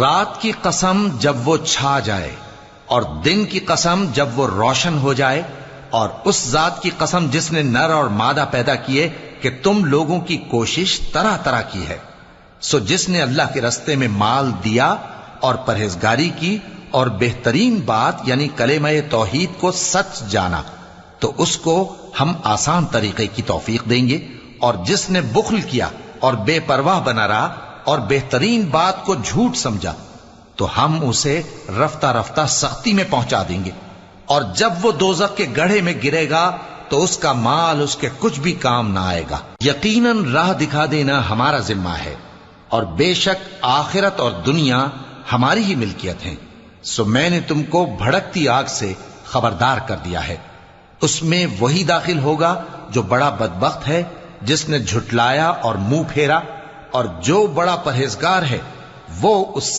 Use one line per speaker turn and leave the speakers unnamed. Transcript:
रात की कसम जब वो छा जाए और दिन की कसम जब वो रोशन हो जाए, और उस जात की कसम जिसने नर और मादा पैदा किए कि तुम लोगों की कोशिश तरह तरह की है। सो जिसने अल्लाह के रस्ते में माल दिया और परहेजगारी की और बेहतरीन बात यानी कलेमा तौहीद को सच जाना, तो उसको हम आसान तरीके की तौफीक देंगे। और जिसने बुख्ल किया और बेपरवाह बना रहा और बेहतरीन बात को झूठ समझा, तो हम उसे रफ्ता रफ्ता सख्ती में पहुंचा देंगे। और जब वो दोजख के गड्ढे में गिरेगा तो उसका माल उसके कुछ भी काम ना आएगा। यकीनन राह दिखा देना हमारा जिम्मा है, और बेशक आखिरत और दुनिया हमारी ही मिल्कियत है। सो मैंने तुमको भड़कती आग से खबरदार कर दिया है। उसमें वही दाखिल होगा जो बड़ा बदबख्त है, जिसने झुटलाया और मुंह फेरा, और जो बड़ा परहेजगार है वो उस